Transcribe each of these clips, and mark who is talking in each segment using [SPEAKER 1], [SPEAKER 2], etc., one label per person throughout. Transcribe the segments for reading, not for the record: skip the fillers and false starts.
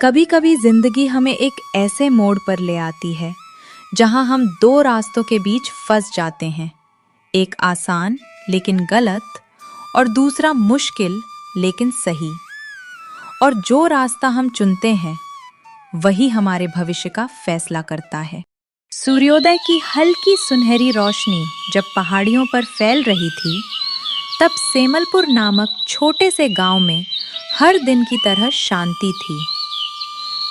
[SPEAKER 1] कभी कभी जिंदगी हमें एक ऐसे मोड़ पर ले आती है जहां हम दो रास्तों के बीच फंस जाते हैं, एक आसान लेकिन गलत और दूसरा मुश्किल लेकिन सही। और जो रास्ता हम चुनते हैं वही हमारे भविष्य का फैसला करता है। सूर्योदय की हल्की सुनहरी रोशनी जब पहाड़ियों पर फैल रही थी, तब सेमलपुर नामक छोटे से गांव में हर दिन की तरह शांति थी।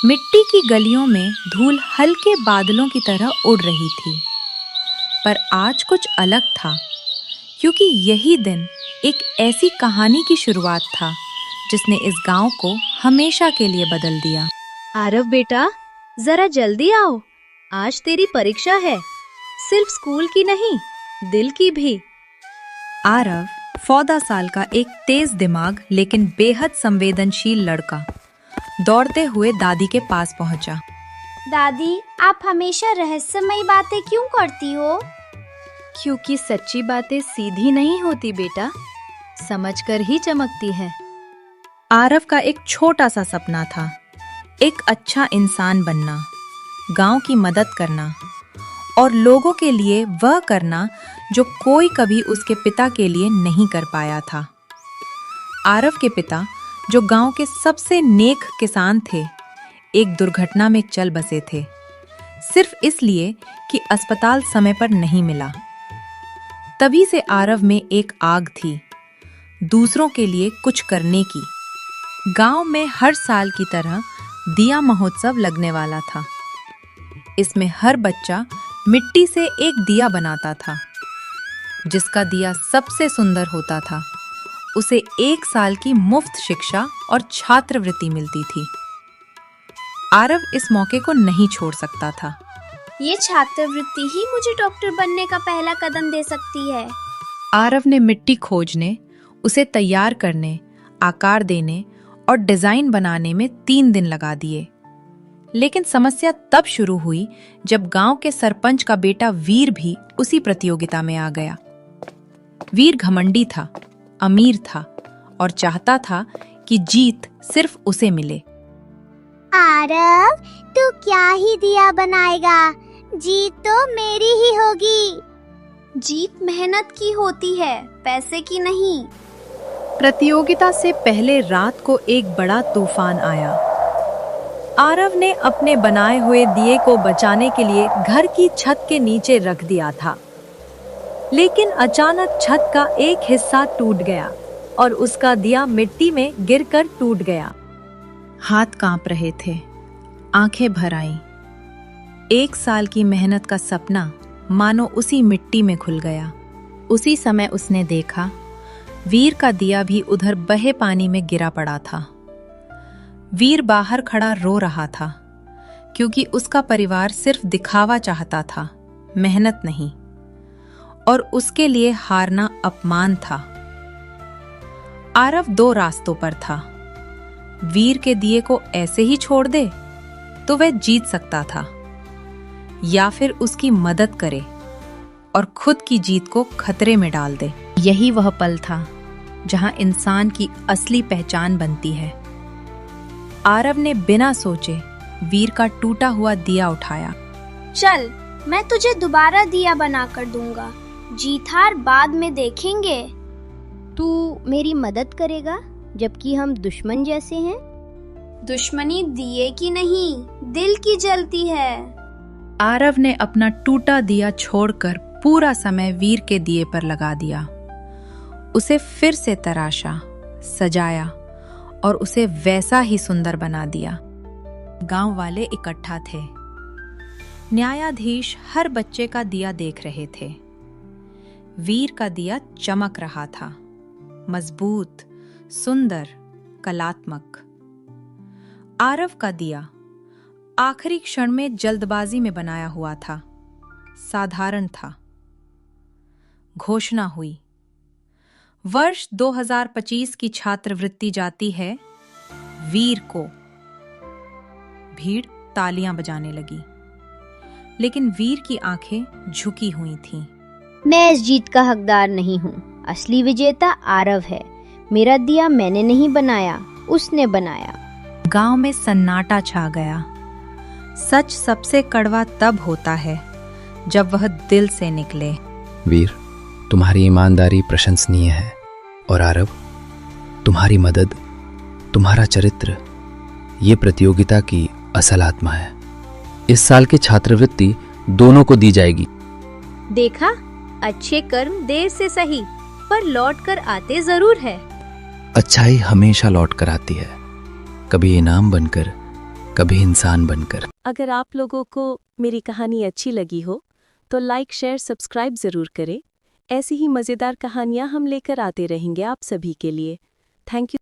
[SPEAKER 1] मिट्टी की गलियों में धूल हल्के बादलों की तरह उड़ रही थी। पर आज कुछ अलग था, क्योंकि यही दिन एक ऐसी कहानी की शुरुआत था जिसने इस गांव को हमेशा के लिए बदल दिया।
[SPEAKER 2] आरव बेटा, जरा जल्दी आओ, आज तेरी परीक्षा है। सिर्फ स्कूल की नहीं, दिल की भी।
[SPEAKER 1] आरव 14 साल का एक तेज दिमाग लेकिन बेहद संवेदनशील लड़का दौड़ते हुए दादी के पास पहुंचा।
[SPEAKER 3] दादी, आप हमेशा रहस्यमयी बातें क्यों करती हो?
[SPEAKER 2] क्योंकि सच्ची बातें सीधी नहीं होती बेटा, समझकर ही चमकती हैं।
[SPEAKER 1] आरव का एक छोटा सा सपना था, एक अच्छा इंसान बनना, गांव की मदद करना और लोगों के लिए वह करना जो कोई कभी उसके पिता के लिए नहीं कर पाया था। आरव के पिता, जो गांव के सबसे नेक किसान थे, एक दुर्घटना में चल बसे थे, सिर्फ इसलिए कि अस्पताल समय पर नहीं मिला। तभी से आरव में एक आग थी, दूसरों के लिए कुछ करने की। गांव में हर साल की तरह दिया महोत्सव लगने वाला था। इसमें हर बच्चा मिट्टी से एक दिया बनाता था। जिसका दिया सबसे सुंदर होता था, उसे 1 साल की मुफ्त शिक्षा और छात्रवृत्ति मिलती थी। आरव इस मौके को नहीं छोड़ सकता था।
[SPEAKER 3] ये छात्रवृत्ति ही मुझे डॉक्टर बनने का पहला कदम दे सकती है।
[SPEAKER 1] आरव ने मिट्टी खोजने, उसे तैयार करने, आकार देने और डिजाइन बनाने में 3 दिन लगा दिए। लेकिन समस्या तब शुरू हुई जब गांव के सरपंच का बेटा वीर भी उसी प्रतियोगिता में आ गया। वीर घमंडी था, अमीर था और चाहता था कि जीत सिर्फ उसे मिले।
[SPEAKER 4] आरव, तू क्या ही दिया बनाएगा? जीत तो मेरी ही होगी।
[SPEAKER 3] जीत मेहनत की होती है, पैसे की नहीं।
[SPEAKER 1] प्रतियोगिता से पहले रात को एक बड़ा तूफान आया। आरव ने अपने बनाए हुए दिए को बचाने के लिए घर की छत के नीचे रख दिया था। लेकिन अचानक छत का एक हिस्सा टूट गया और उसका दिया मिट्टी में गिरकर टूट गया। हाथ कांप रहे थे, आंखें भर आईं। 1 साल की मेहनत का सपना मानो उसी मिट्टी में घुल गया। उसी समय उसने देखा, वीर का दिया भी उधर बहे पानी में गिरा पड़ा था। वीर बाहर खड़ा रो रहा था, क्योंकि उसका परिवार सिर्फ दिखावा चाहता था, मेहनत नहीं। और उसके लिए हारना अपमान था। आरव 2 रास्तों पर था। वीर के दिए को ऐसे ही छोड़ दे तो वह जीत सकता था, या फिर उसकी मदद करे और खुद की जीत को खतरे में डाल दे। यही वह पल था जहां इंसान की असली पहचान बनती है। आरव ने बिना सोचे वीर का टूटा हुआ दिया उठाया।
[SPEAKER 3] चल, मैं तुझे दोबारा दिया बना कर दूंगा। जीत हार बाद में देखेंगे।
[SPEAKER 2] तू मेरी मदद करेगा, जबकि हम दुश्मन जैसे हैं?
[SPEAKER 3] दुश्मनी दिए की नहीं, दिल की जलती है।
[SPEAKER 1] आरव ने अपना टूटा दिया छोड़कर पूरा समय वीर के दिए पर लगा दिया। उसे फिर से तराशा, सजाया और उसे वैसा ही सुंदर बना दिया। गांव वाले इकट्ठा थे। न्यायाधीश हर बच्चे का दिया देख रहे थे। वीर का दिया चमक रहा था, मजबूत, सुंदर, कलात्मक। आरव का दिया आखिरी क्षण में जल्दबाजी में बनाया हुआ था, साधारण था। घोषणा हुई, वर्ष 2025 की छात्रवृत्ति जाती है वीर को। भीड़ तालियां बजाने लगी, लेकिन वीर की आंखें झुकी हुई थीं।
[SPEAKER 2] मैं इस जीत का हकदार नहीं हूँ। असली विजेता आरव है। मेरा दिया मैंने नहीं बनाया, उसने बनाया।
[SPEAKER 1] गांव में सन्नाटा छा गया। सच सबसे कड़वा तब होता है जब वह दिल से निकले।
[SPEAKER 5] वीर, तुम्हारी ईमानदारी प्रशंसनीय है और आरव, तुम्हारी मदद, तुम्हारा चरित्र, ये प्रतियोगिता की असल आत्मा है। इस साल की छात्रवृत्ति दोनों को दी जाएगी।
[SPEAKER 2] देखा, अच्छे कर्म देर से सही पर लौट कर आते जरूर है।
[SPEAKER 5] अच्छाई हमेशा लौट कर आती है, कभी इनाम बनकर, कभी इंसान बनकर।
[SPEAKER 6] अगर आप लोगों को मेरी कहानी अच्छी लगी हो तो लाइक, शेयर, सब्सक्राइब जरूर करें। ऐसी ही मज़ेदार कहानियाँ हम लेकर आते रहेंगे आप सभी के लिए। Thank you.